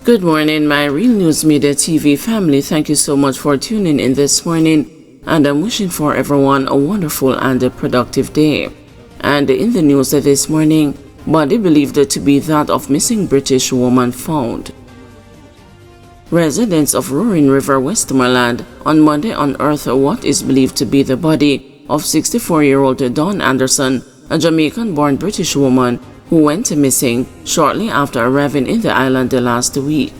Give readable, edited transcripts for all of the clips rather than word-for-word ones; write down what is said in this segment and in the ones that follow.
Good morning, my Real News Media TV family. Thank you so much for tuning in this morning, and I'm wishing for everyone a wonderful and a productive day. And in the news this morning, body believed to be that of missing British woman found. Residents of Roaring River, Westmoreland, on Monday unearthed what is believed to be the body of 64-year-old Dawn Anderson, a Jamaican-born British woman who went missing shortly after arriving in the island last week.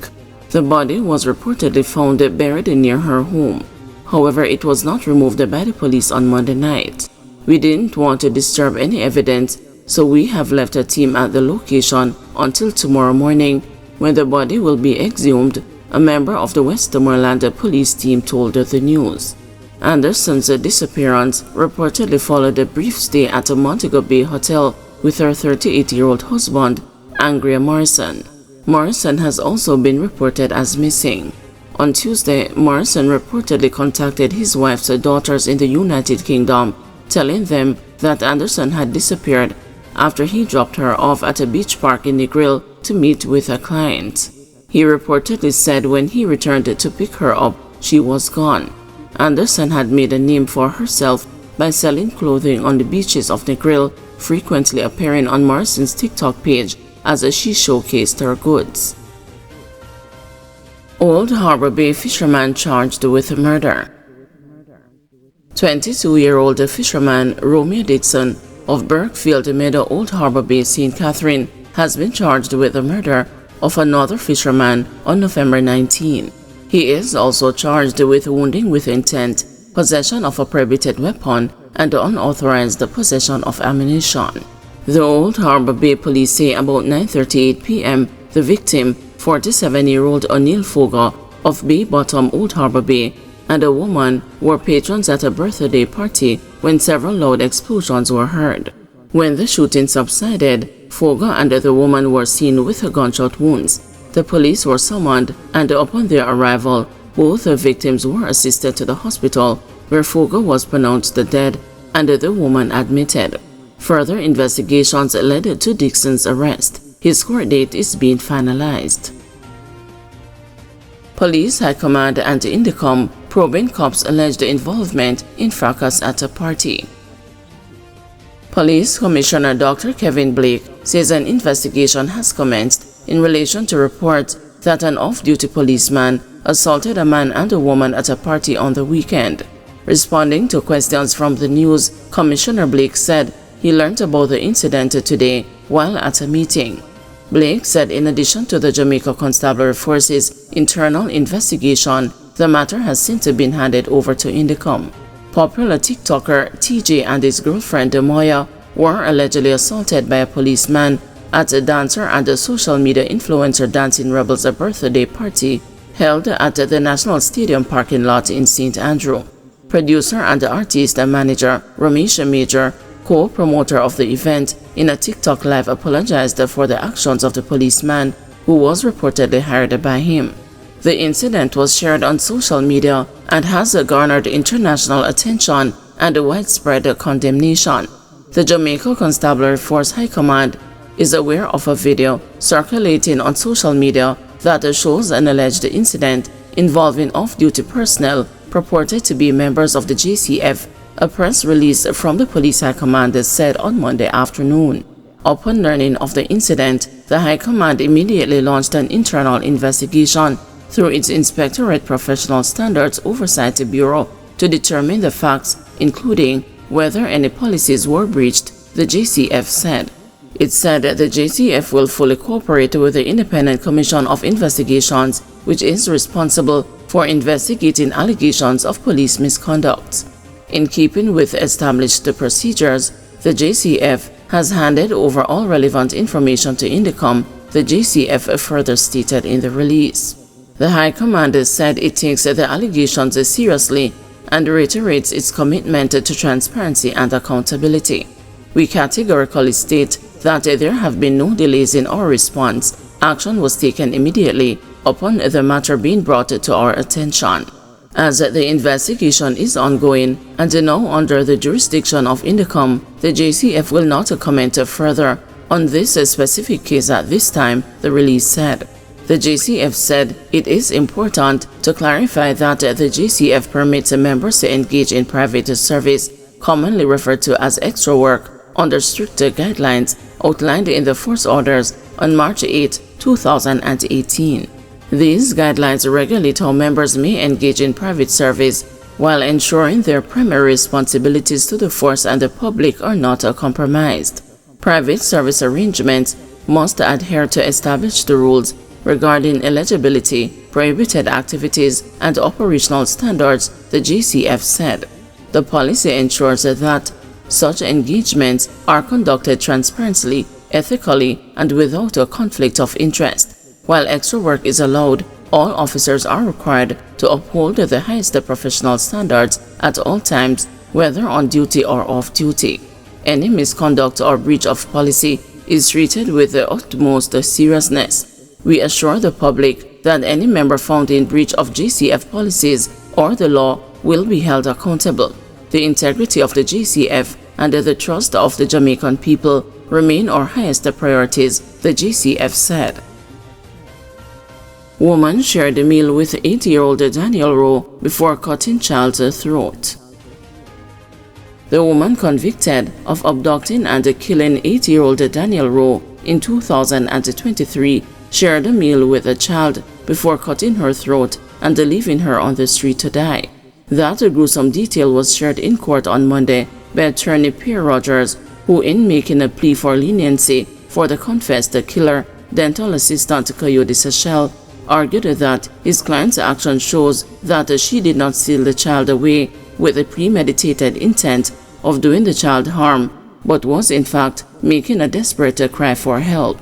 The body was reportedly found buried near her home. However, it was not removed by the police on Monday night. We didn't want to disturb any evidence, so we have left a team at the location until tomorrow morning, when the body will be exhumed, a member of the Westmoreland police team told the news. Anderson's disappearance reportedly followed a brief stay at a Montego Bay hotel with her 38-year-old husband, Angria Morrison. Morrison has also been reported as missing. On Tuesday, Morrison reportedly contacted his wife's daughters in the United Kingdom, telling them that Anderson had disappeared after he dropped her off at a beach park in Negril to meet with a client. He reportedly said when he returned to pick her up, she was gone. Anderson had made a name for herself by selling clothing on the beaches of Negril, frequently appearing on Morrison's TikTok page as she showcased her goods. Old Harbor Bay fisherman charged with murder. 22-year-old fisherman Romeo Dixon of Burkefield Meadow, Old Harbor Bay, St. Catherine, has been charged with the murder of another fisherman on November 19. He is also charged with wounding with intent, possession of a prohibited weapon, and unauthorized possession of ammunition. The Old Harbor Bay police say about 9:38 p.m., the victim, 47-year-old O'Neill Foga of Bay Bottom, Old Harbor Bay, and a woman were patrons at a birthday party when several loud explosions were heard. When the shooting subsided, Foga and the woman were seen with gunshot wounds. The police were summoned, and upon their arrival, both the victims were assisted to the hospital, where Foga was pronounced dead and the woman admitted. Further investigations led to Dixon's arrest. His court date is being finalized. Police High Command and Indicom probing cops' alleged involvement in fracas at a party. Police Commissioner Dr. Kevin Blake says an investigation has commenced in relation to reports that an off-duty policeman assaulted a man and a woman at a party on the weekend. Responding to questions from the news, Commissioner Blake said he learned about the incident today while at a meeting. Blake said in addition to the Jamaica Constabulary Force's internal investigation, the matter has since been handed over to Indicom. Popular TikToker TJ and his girlfriend Moya were allegedly assaulted by a policeman at a dancer and a social media influencer Dancing Rebels' birthday party held at the National Stadium parking lot in St. Andrew. Producer and artist and manager Ramesh Major, co-promoter of the event, in a TikTok live apologized for the actions of the policeman who was reportedly hired by him. The incident was shared on social media and has garnered international attention and widespread condemnation. The Jamaica Constabulary Force High Command is aware of a video circulating on social media that shows an alleged incident involving off-duty personnel purported to be members of the JCF. A press release from the Police High Command said on Monday afternoon. Upon learning of the incident, the High Command immediately launched an internal investigation through its Inspectorate Professional Standards Oversight Bureau to determine the facts, including whether any policies were breached, the JCF said. It said the JCF will fully cooperate with the Independent Commission of Investigations, which is responsible for investigating allegations of police misconduct. In keeping with established procedures, the JCF has handed over all relevant information to Indicom, the JCF further stated in the release. The High Command said it takes the allegations seriously and reiterates its commitment to transparency and accountability. We categorically state that there have been no delays in our response. Action was taken immediately upon the matter being brought to our attention. As the investigation is ongoing and now under the jurisdiction of Indicom, the JCF will not comment further on this specific case at this time, the release said. The JCF said it is important to clarify that the JCF permits members to engage in private service, commonly referred to as extra work, under stricter guidelines outlined in the Force Orders on March 8, 2018. These guidelines regulate how members may engage in private service while ensuring their primary responsibilities to the force and the public are not compromised. Private service arrangements must adhere to established rules regarding eligibility, prohibited activities, and operational standards, the JCF said. The policy ensures that such engagements are conducted transparently, ethically, and without a conflict of interest. While extra work is allowed, all officers are required to uphold the highest professional standards at all times, whether on duty or off duty. Any misconduct or breach of policy is treated with the utmost seriousness. We assure the public that any member found in breach of JCF policies or the law will be held accountable. The integrity of the JCF and the trust of the Jamaican people remain our highest priorities, the JCF said. Woman shared a meal with 80-year-old Danielle Rowe before cutting child's throat. The woman convicted of abducting and killing 80-year-old Danielle Rowe in 2023 shared a meal with a child before cutting her throat and leaving her on the street to die. That gruesome detail was shared in court on Monday by attorney Pierre Rogers, who, in making a plea for leniency for the confessed killer, dental assistant Coyote Seychelles, argued that his client's action shows that she did not steal the child away with a premeditated intent of doing the child harm, but was in fact making a desperate cry for help.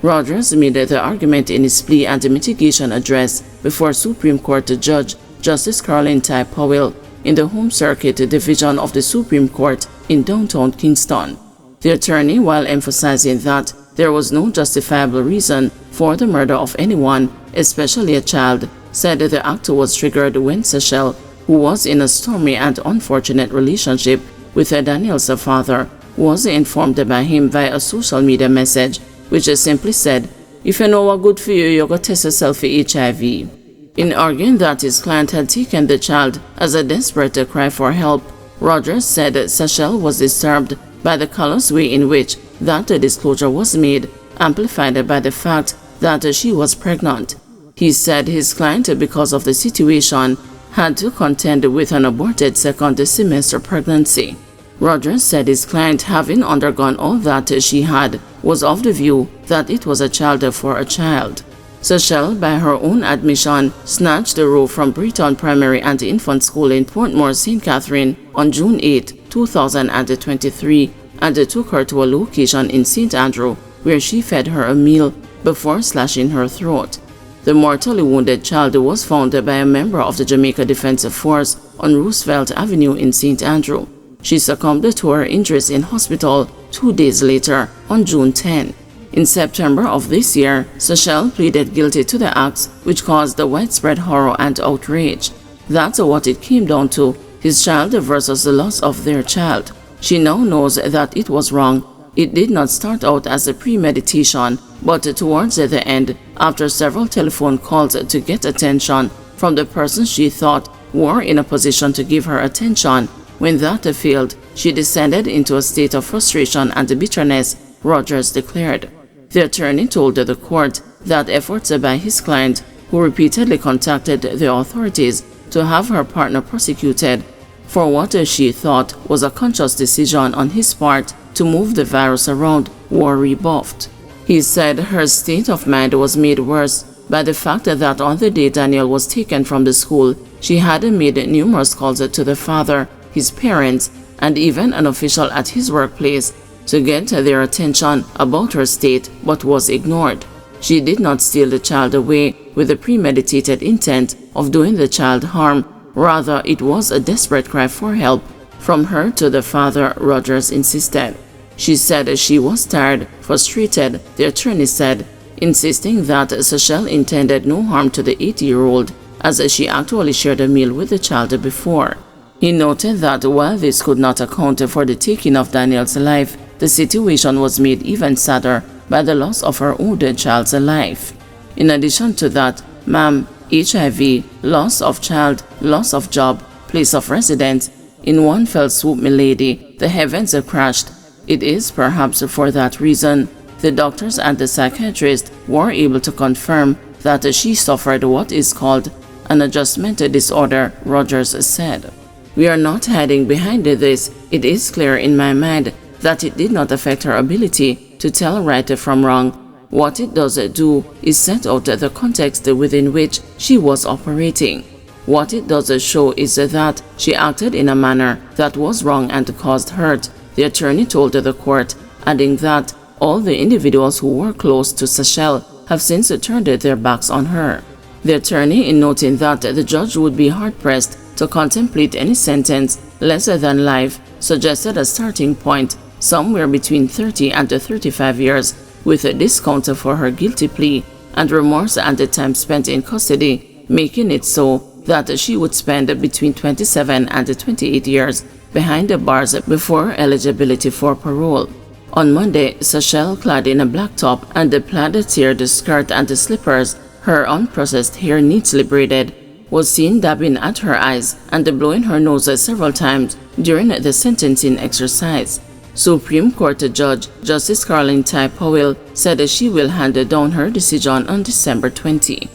Rogers made the argument in his plea and mitigation address before Supreme Court Judge Justice Caroline Ty Powell in the Home Circuit Division of the Supreme Court in downtown Kingston. The attorney, while emphasizing that there was no justifiable reason for the murder of anyone, especially a child, said the act was triggered when Seychelles, who was in a stormy and unfortunate relationship with Danielle's father, was informed by him via a social media message which simply said, "If you know what's good for you, you're going to test yourself for HIV." In arguing that his client had taken the child as a desperate cry for help, Rogers said Seychelles was disturbed by the callous way in which that disclosure was made, amplified by the fact that she was pregnant. He said his client, because of the situation, had to contend with an aborted second semester pregnancy. Rogers said his client, having undergone all that she had, was of the view that it was a child for a child. Seychelles, by her own admission, snatched Rowe from Breton Primary and Infant School in Portmore, St. Catherine on June 8, 2023 and took her to a location in St. Andrew where she fed her a meal before slashing her throat. The mortally wounded child was found by a member of the Jamaica Defense Force on Roosevelt Avenue in St. Andrew. She succumbed to her injuries in hospital 2 days later on June 10. In September of this year, Seychelles pleaded guilty to the acts which caused the widespread horror and outrage. That's what it came down to, his child versus the loss of their child. She now knows that it was wrong. It did not start out as a premeditation, but towards the end, after several telephone calls to get attention from the person she thought were in a position to give her attention. When that failed, she descended into a state of frustration and bitterness, Rogers declared. The attorney told the court that efforts by his client, who repeatedly contacted the authorities to have her partner prosecuted for what she thought was a conscious decision on his part to move the virus around, were rebuffed. He said her state of mind was made worse by the fact that on the day Danielle was taken from the school, she had made numerous calls to the father, his parents, and even an official at his workplace to get their attention about her state, but was ignored. She did not steal the child away with the premeditated intent of doing the child harm. Rather, it was a desperate cry for help from her to the father, Rogers insisted. She said she was tired, frustrated, the attorney said, insisting that Seychelles intended no harm to the 80-year-old as she actually shared a meal with the child before. He noted that while this could not account for the taking of Danielle's life, the situation was made even sadder by the loss of her own child's life. In addition to that, ma'am, HIV, loss of child, loss of job, place of residence. In one fell swoop, milady, the heavens are crashed. It is perhaps for that reason the doctors and the psychiatrist were able to confirm that she suffered what is called an adjustment disorder, Rogers said. We are not hiding behind this. It is clear in my mind that it did not affect her ability to tell right from wrong. What it does do is set out the context within which she was operating. What it does show is that she acted in a manner that was wrong and caused hurt, the attorney told the court, adding that all the individuals who were close to Seychelles have since turned their backs on her. The attorney, in noting that the judge would be hard-pressed to contemplate any sentence less than life, suggested a starting point somewhere between 30 and 35 years, with a discount for her guilty plea and remorse and the time spent in custody, making it so that she would spend between 27 and 28 years behind the bars before eligibility for parole. On Monday, Seychelles, clad in a black top and a plaid tiered skirt and slippers, her unprocessed hair neatly braided, was seen dabbing at her eyes and blowing her nose several times during the sentencing exercise. Supreme Court Judge Justice Caroline Ty Powell said she will hand down her decision on December 20.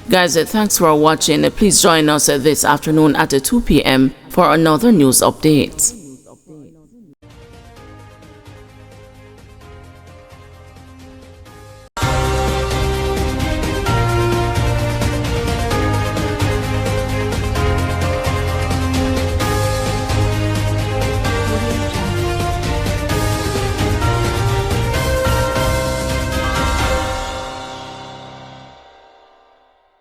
Guys, thanks for watching. Please join us this afternoon at 2 p.m. for another news update.